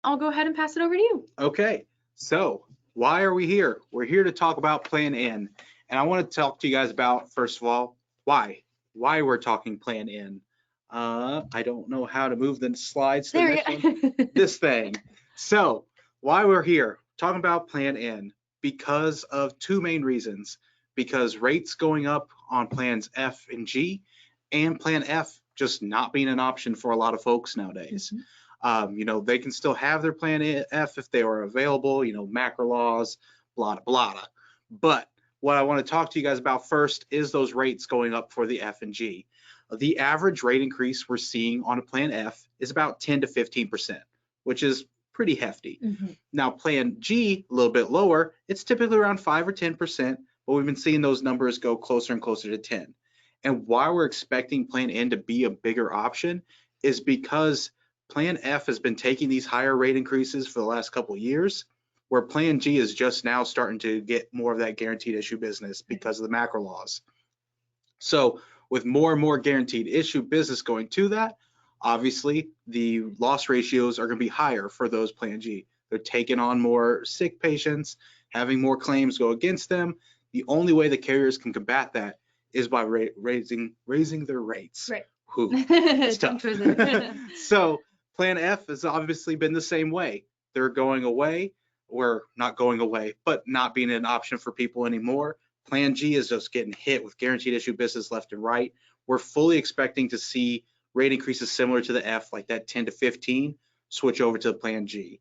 I'll go ahead and pass it over to you. Okay, so why are we here? We're here to talk about Plan N. And I want to talk to you guys about, first of all, why we're talking Plan N. I don't know how to move the slides to the There next we one. go. This thing. So why we're here talking about Plan N, because of two main reasons. Because rates going up on plans F and G, and Plan F just not being an option for a lot of folks nowadays. They can still have their Plan F if they are available, macro laws, blah, blah, blah. But what I want to talk to you guys about first is those rates going up for the F and G. The average rate increase we're seeing on a Plan F is about 10 to 15%, which is pretty hefty. Now, Plan G, a little bit lower, it's typically around 5 or 10%, but we've been seeing those numbers go closer and closer to 10. And why we're expecting Plan N to be a bigger option is because Plan F has been taking these higher rate increases for the last couple of years, where Plan G is just now starting to get more of that guaranteed issue business because of the macro laws. So with more and more guaranteed issue business going to that, obviously the loss ratios are going to be higher for those Plan G. They're taking on more sick patients, having more claims go against them. The only way the carriers can combat that is by raising their rates. Right. It's tough. So Plan F has obviously been the same way. They're going away, or not going away, but not being an option for people anymore. Plan G is just getting hit with guaranteed issue business left and right. We're fully expecting to see rate increases similar to the F, like that 10 to 15, switch over to Plan G.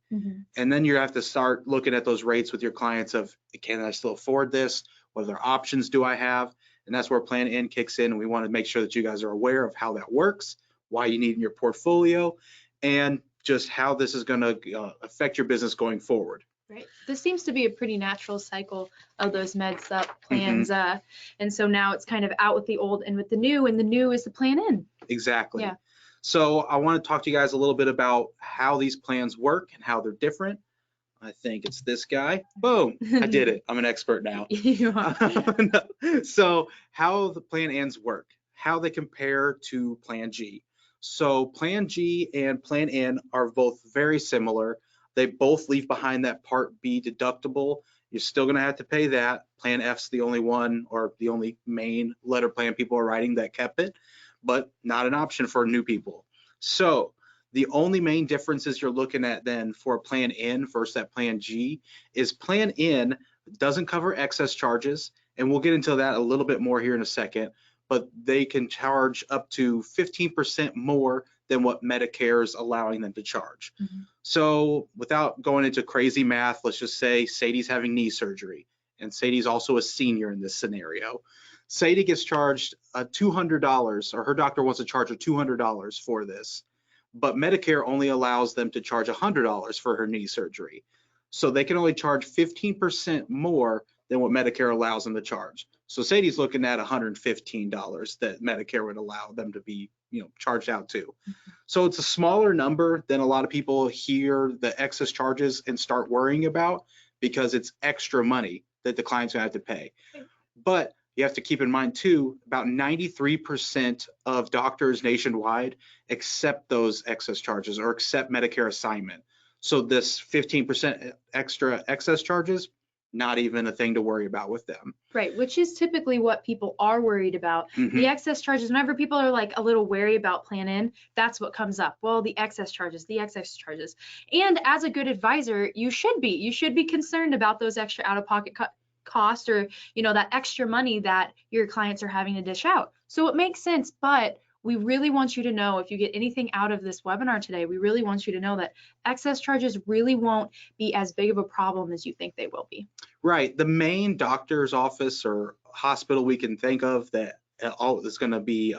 And then you have to start looking at those rates with your clients of, can I still afford this? What other options do I have? And that's where Plan N kicks in. And we want to make sure that you guys are aware of how that works, why you need in your portfolio, and just how this is going to affect your business going forward. Right. This seems to be a pretty natural cycle of those Med Sup plans. And so now it's kind of out with the old and with the new, and the new is the Plan N. Exactly. Yeah. So I want to talk to you guys a little bit about how these plans work and how they're different. I think it's this guy. Boom, I did it. I'm an expert now. You are. So how the Plan N's work, how they compare to Plan G. So Plan G and Plan N are both very similar. They both leave behind that Part B deductible. You're still going to have to pay that. Plan F's the only one, or the only main letter plan people are writing that kept it, but not an option for new people. So the only main differences you're looking at then for Plan N versus that Plan G is Plan N doesn't cover excess charges, and we'll get into that a little bit more here in a second, but they can charge up to 15% more than what Medicare is allowing them to charge. So without going into crazy math, let's just say Sadie's having knee surgery, and Sadie's also a senior in this scenario. Sadie gets charged $200, or her doctor wants to charge her $200 for this, but Medicare only allows them to charge $100 for her knee surgery. So they can only charge 15% more than what Medicare allows them to charge. So Sadie's looking at $115 that Medicare would allow them to be, charged out to. So it's a smaller number than a lot of people hear the excess charges and start worrying about, because it's extra money that the client's gonna have to pay. But you have to keep in mind too, about 93% of doctors nationwide accept those excess charges or accept Medicare assignment. So this 15% extra excess charges, not even a thing to worry about with them. Right, which is typically what people are worried about. The excess charges, whenever people are like a little wary about Plan N, that's what comes up. Well, the excess charges. And as a good advisor, you should be concerned about those extra out-of-pocket costs, or that extra money that your clients are having to dish out. So it makes sense, but we really want you to know, if you get anything out of this webinar today, we really want you to know that excess charges really won't be as big of a problem as you think they will be. Right. The main doctor's office or hospital we can think of that is going to be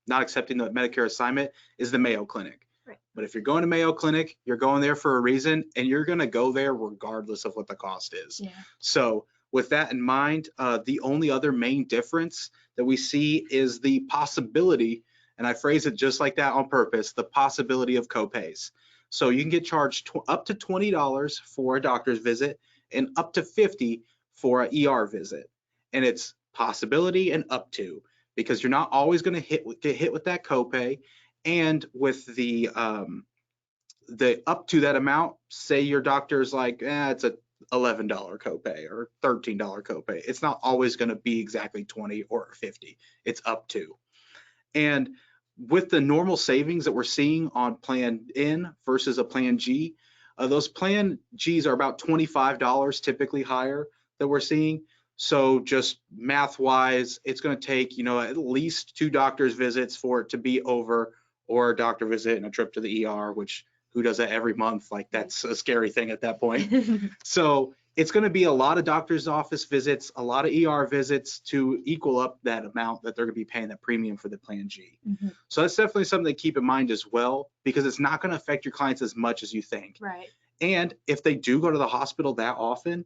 not accepting the Medicare assignment is the Mayo Clinic. Right. But if you're going to Mayo Clinic, you're going there for a reason, and you're going to go there regardless of what the cost is. Yeah. So with that in mind, the only other main difference that we see is the possibility, and I phrase it just like that on purpose, the possibility of copays. So you can get charged up to $20 for a doctor's visit and up to $50 for an ER visit. And it's possibility and up to, because you're not always going to get hit with that copay. And with the the up to that amount, say your doctor's like, it's a $11 copay or $13 copay. It's not always going to be exactly 20 or 50. It's up to. And with the normal savings that we're seeing on Plan N versus a Plan G, those Plan Gs are about $25 typically higher that we're seeing. So just math-wise, it's going to take, you know, at least 2 doctor's visits for it to be over, or a doctor visit and a trip to the ER, which who does that every month? Like, that's a scary thing at that point. So it's going to be a lot of doctor's office visits, a lot of ER visits to equal up that amount that they're going to be paying that premium for the Plan G. So that's definitely something to keep in mind as well, because it's not going to affect your clients as much as you think. Right. And if they do go to the hospital that often,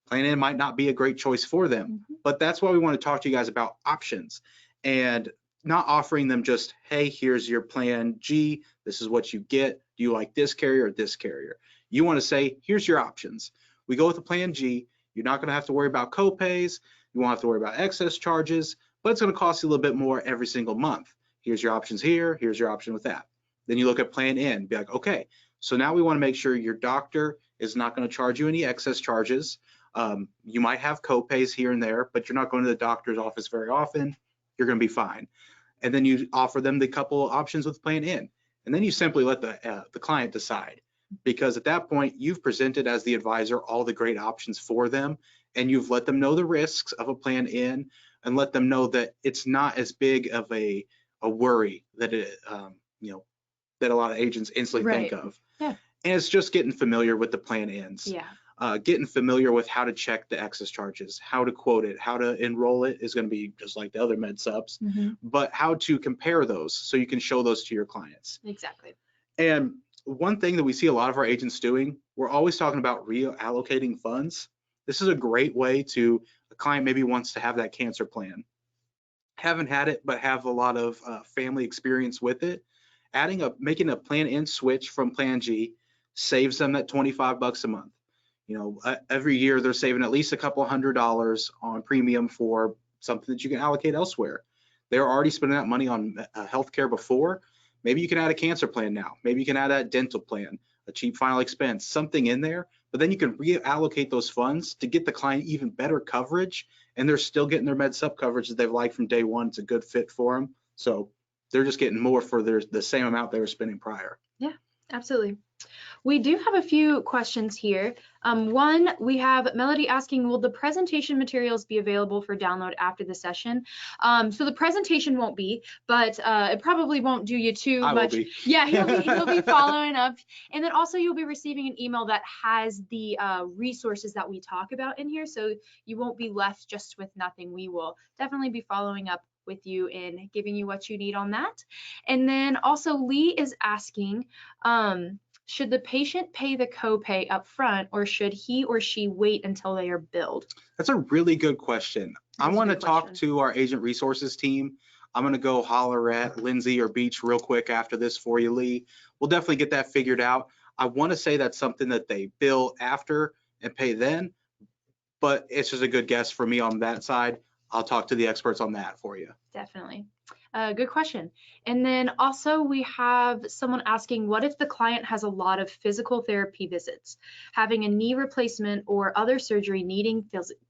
Plan N might not be a great choice for them. But that's why we want to talk to you guys about options and not offering them just, hey, here's your Plan G, this is what you get. Do you like this carrier or this carrier? You want to say, here's your options. We go with the Plan G. You're not going to have to worry about copays. You won't have to worry about excess charges, but it's going to cost you a little bit more every single month. Here's your options here. Here's your option with that. Then you look at Plan N, be like, okay, so now we want to make sure your doctor is not going to charge you any excess charges. You might have copays here and there, but you're not going to the doctor's office very often. You're going to be fine. And then you offer them the couple options with Plan N. And then you simply let the client decide, because at that point you've presented as the advisor all the great options for them, and you've let them know the risks of a Plan N and let them know that it's not as big of a worry that it that a lot of agents instantly think of. Yeah. And it's just getting familiar with the Plan Ns. Yeah. Getting familiar with how to check the excess charges, how to quote it, how to enroll it is going to be just like the other med subs, but how to compare those so you can show those to your clients. Exactly. And one thing that we see a lot of our agents doing, we're always talking about reallocating funds. This is a great way to, a client maybe wants to have that cancer plan. Haven't had it, but have a lot of family experience with it. Making a Plan N switch from Plan G saves them that $25 a month. You know, every year they're saving at least a couple $100 on premium for something that you can allocate elsewhere. They're already spending that money on healthcare before. Maybe you can add a cancer plan now. Maybe you can add a dental plan, a cheap final expense, something in there. But then you can reallocate those funds to get the client even better coverage, and they're still getting their med sup coverage that they've liked from day one. It's a good fit for them. So they're just getting more for the same amount they were spending prior. Yeah, absolutely. We do have a few questions here. One, we have Melody asking, will the presentation materials be available for download after the session? So the presentation won't be, but it probably won't do you too much. Yeah, he'll be following up. And then also you'll be receiving an email that has the resources that we talk about in here. So you won't be left just with nothing. We will definitely be following up with you and giving you what you need on that. And then also Lee is asking, should the patient pay the copay up front, or should he or she wait until they are billed? That's a really good question. I want to talk to our agent resources team. I'm going to go holler at Lindsay or Beach real quick after this for you, Lee. We'll definitely get that figured out. I want to say that's something that they bill after and pay then, but it's just a good guess for me on that side. I'll talk to the experts on that for you. Definitely. Good question. And then also we have someone asking, what if the client has a lot of physical therapy visits? Having a knee replacement or other surgery needing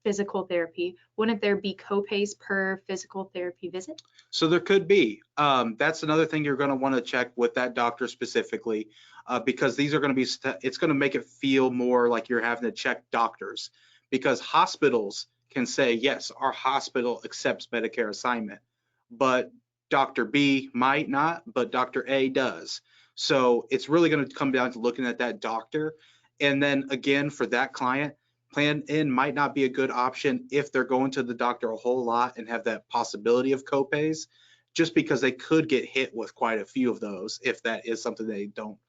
physical therapy, wouldn't there be copays per physical therapy visit? So there could be. That's another thing you're going to want to check with that doctor specifically, because these are going to be, it's going to make it feel more like you're having to check doctors, because hospitals can say, yes, our hospital accepts Medicare assignment, but Dr. B might not, but Dr. A does. So it's really going to come down to looking at that doctor. And then again, for that client, Plan N might not be a good option if they're going to the doctor a whole lot and have that possibility of copays, just because they could get hit with quite a few of those if that is something they don't,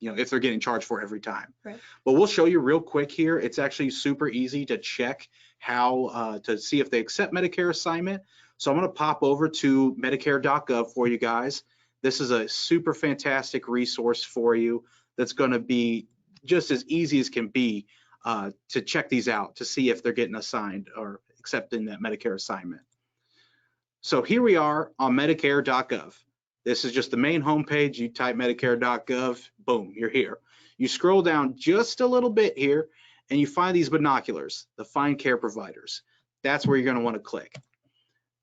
if they're getting charged for every time. Right. But we'll show you real quick here. It's actually super easy to check how to see if they accept Medicare assignment. So I'm going to pop over to medicaregov for you guys. This is a super fantastic resource for you that's going to be just as easy as can be to check these out to see if they're getting assigned or accepting that Medicare assignment. So here we are on medicaregov. This is just the main homepage. You type medicaregov, boom, you're here. You scroll down just a little bit here and you find these binoculars, the Find Care Providers. That's where you're going to want to click.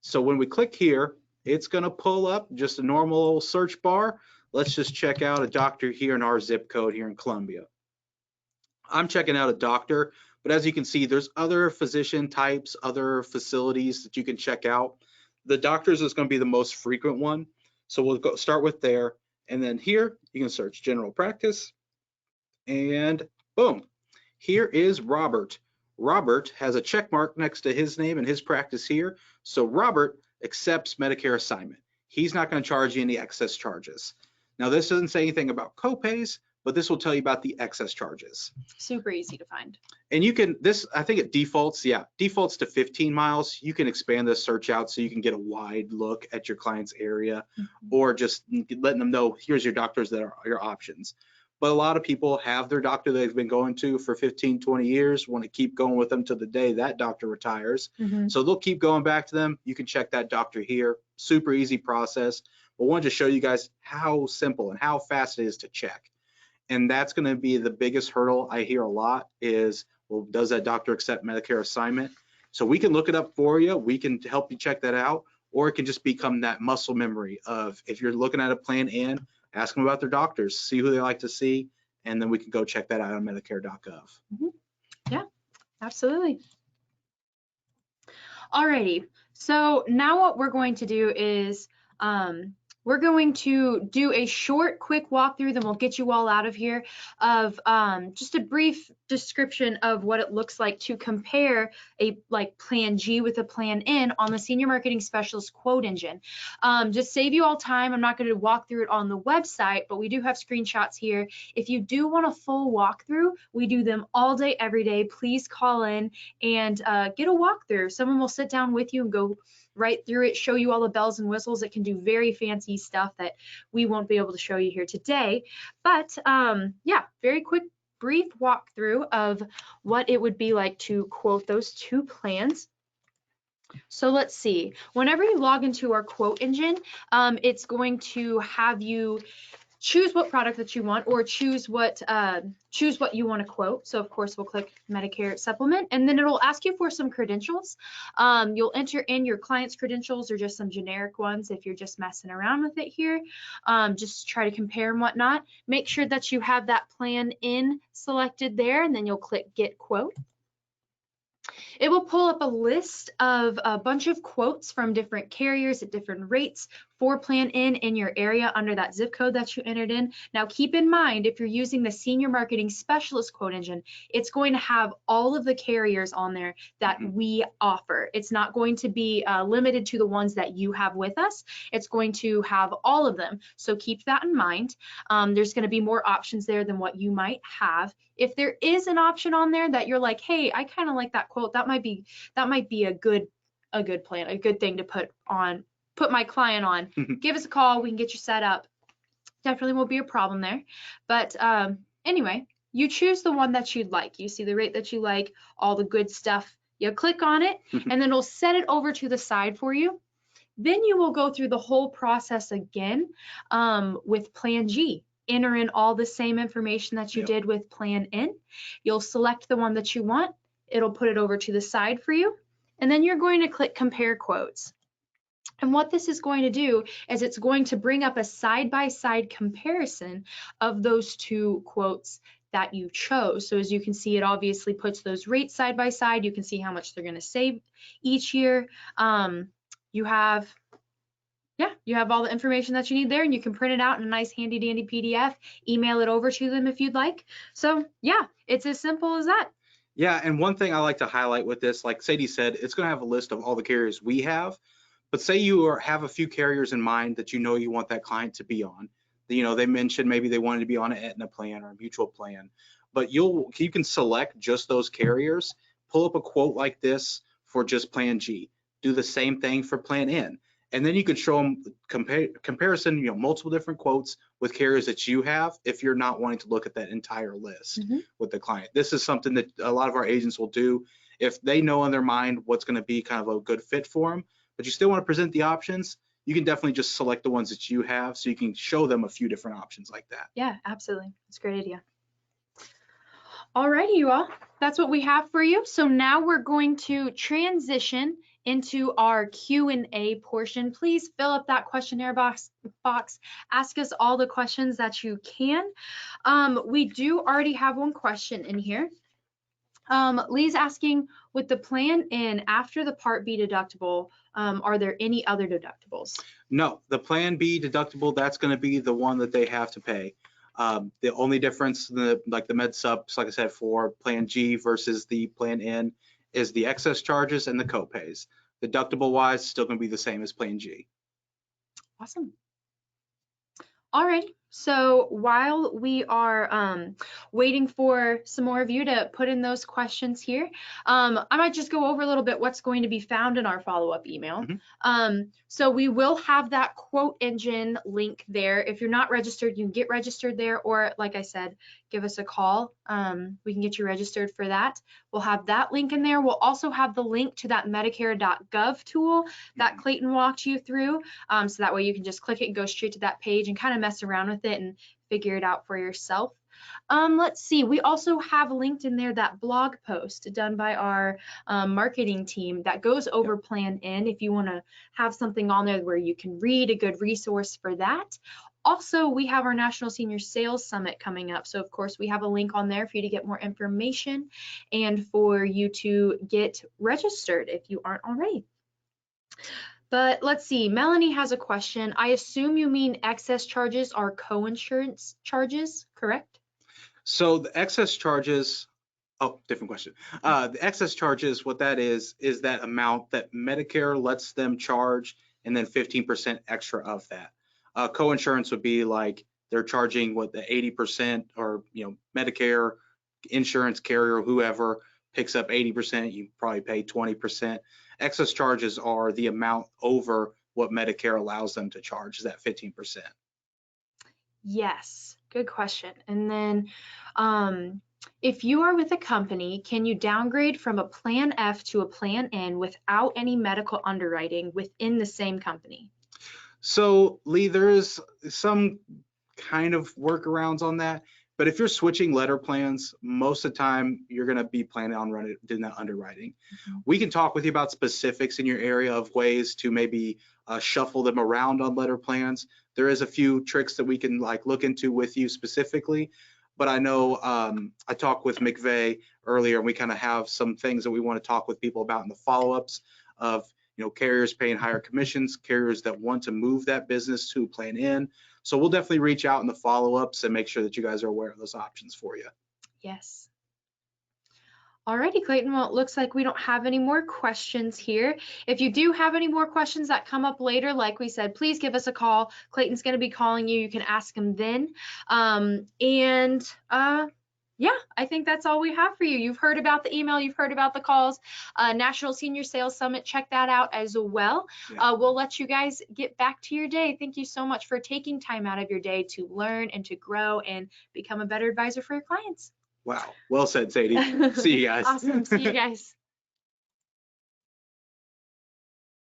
So when we click here, it's going to pull up just a normal search bar. Let's just check out a doctor here in our zip code here in Columbia. I'm checking out a doctor, but as you can see, there's other physician types, other facilities that you can check out. The doctors is going to be the most frequent one. So we'll start with there. And then here you can search general practice and boom, here is Robert. Robert has a check mark next to his name and his practice here. So Robert accepts Medicare assignment. He's not going to charge you any excess charges. Now this doesn't say anything about copays, but this will tell you about the excess charges. Super easy to find. And you can, I think it defaults to 15 miles. You can expand this search out so you can get a wide look at your client's area, or just letting them know, here's your doctors that are your options. But a lot of people have their doctor they've been going to for 15, 20 years, want to keep going with them to the day that doctor retires. So they'll keep going back to them. You can check that doctor here. Super easy process. But I wanted to show you guys how simple and how fast it is to check. And that's going to be the biggest hurdle I hear a lot is, well, does that doctor accept Medicare assignment? So we can look it up for you. We can help you check that out, or it can just become that muscle memory of, if you're looking at a plan N, ask them about their doctors, see who they like to see, and then we can go check that out on medicare.gov. Yeah, absolutely. Alrighty, so now what we're going to do is we're going to do a short, quick walkthrough, then we'll get you all out of here, of just a brief description of what it looks like to compare a Plan G with a Plan N on the Senior Marketing Specialist quote engine. Just save you all time. I'm not going to walk through it on the website, but we do have screenshots here. If you do want a full walkthrough, we do them all day, every day. Please call in and get a walkthrough. Someone will sit down with you and go right through it, show you all the bells and whistles. It can do very fancy stuff that we won't be able to show you here today. But yeah, very quick, brief walkthrough of what it would be like to quote those two plans. So let's see. Whenever you log into our quote engine, it's going to have you choose what product that you want, or choose what you want to quote. So of course we'll click Medicare Supplement, and then it'll ask you for some credentials. You'll enter in your client's credentials or just some generic ones if you're just messing around with it here. Just try to compare and whatnot. Make sure that you have that Plan N selected there, and then you'll click Get Quote. It will pull up a list of a bunch of quotes from different carriers at different rates for Plan N in your area under that zip code that you entered in. Now keep in mind, if you're using the Senior Marketing Specialist quote engine, it's going to have all of the carriers on there that we offer. It's not going to be limited to the ones that you have with us. It's going to have all of them. So keep that in mind. There's going to be more options there than what you might have. If there is an option on there that you're like, hey, I kind of like that quote, that might be a good plan, a good thing to put my client on. Give us a call, we can get you set up. Definitely won't be a problem there. But anyway, you choose the one that you'd like. You see the rate that you like, all the good stuff. You click on it, and then it'll set it over to the side for you. Then you will go through the whole process again with Plan G. Enter in all the same information that you did with Plan N. You'll select the one that you want. It'll put it over to the side for you. And then you're going to click Compare Quotes. And what this is going to do is it's going to bring up a side-by-side comparison of those two quotes that you chose. So as you can see, it obviously puts those rates side by side. You can see how much they're going to save each year. You have all the information that you need there, and you can print it out in a nice handy dandy PDF, email it over to them if you'd like. So yeah, it's as simple as that. Yeah, and one thing I like to highlight with this, like Sadie said, it's going to have a list of all the carriers we have. But say you have a few carriers in mind that you know you want that client to be on. You know, they mentioned maybe they wanted to be on an Aetna plan or a mutual plan, but you can select just those carriers, pull up a quote like this for just Plan G, do the same thing for Plan N, and then you could show them comparison, multiple different quotes with carriers that you have if you're not wanting to look at that entire list with the client. This is something that a lot of our agents will do if they know in their mind what's going to be kind of a good fit for them, but you still want to present the options. you can definitely just select the ones that you have so you can show them a few different options like that. Yeah, absolutely. That's a great idea. Alrighty, you all, that's what we have for you. So now we're going to transition into our Q&A portion. Please fill up that questionnaire box. Ask us all the questions that you can. We do already have one question in here. Lee's asking, with the plan in after the Part B deductible, are there any other deductibles? No, the Plan B deductible, that's going to be the one that they have to pay. The only difference, like the med subs, like I said, for Plan G versus the Plan N is the excess charges and the copays. Deductible wise, still going to be the same as Plan G. Awesome. All right. So while we are waiting for some more of you to put in those questions here, I might just go over a little bit what's going to be found in our follow-up email. So we will have that quote engine link there. If you're not registered, you can get registered there, or like I said, give us a call. We can get you registered for that. We'll have that link in there. We'll also have the link to that medicare.gov tool that Clayton walked you through. So that way you can just click it and go straight to that page and kind of mess around with it and figure it out for yourself. Let's see, we also have linked in there that blog post done by our marketing team that goes over Plan N if you want to have something on there where you can read, a good resource for that. Also, we have our National Senior Sales Summit coming up. So of course, we have a link on there for you to get more information and for you to get registered if you aren't already. But let's see, Melanie has a question. I assume you mean excess charges are co-insurance charges, correct? So the excess charges, oh, different question. The excess charges, what that is that amount that Medicare lets them charge and then 15% extra of that. Co-insurance would be like they're charging what the 80%, or Medicare insurance carrier, whoever picks up 80%, you probably pay 20%. Excess charges are the amount over what Medicare allows them to charge, is that 15%. Yes, good question. And then if you are with a company, can you downgrade from a Plan F to a Plan N without any medical underwriting within the same company? So Lee, there is some kind of workarounds on that, but if you're switching letter plans, most of the time you're going to be planning on doing that underwriting. We can talk with you about specifics in your area of ways to maybe shuffle them around on letter plans. There is a few tricks that we can look into with you specifically, but I know I talked with McVeigh earlier, and we kind of have some things that we want to talk with people about in the follow-ups of carriers paying higher commissions, carriers that want to move that business to Plan N. So we'll definitely reach out in the follow-ups and make sure that you guys are aware of those options for you. Yes. Alrighty, Clayton. Well, it looks like we don't have any more questions here. If you do have any more questions that come up later, like we said, please give us a call. Clayton's going to be calling you. You can ask him then. Yeah, I think that's all we have for you. You've heard about the email, you've heard about the calls. National Senior Sales Summit, check that out as well. Yeah. We'll let you guys get back to your day. Thank you so much for taking time out of your day to learn and to grow and become a better advisor for your clients. Wow, well said, Sadie. See you guys. Awesome, see you guys.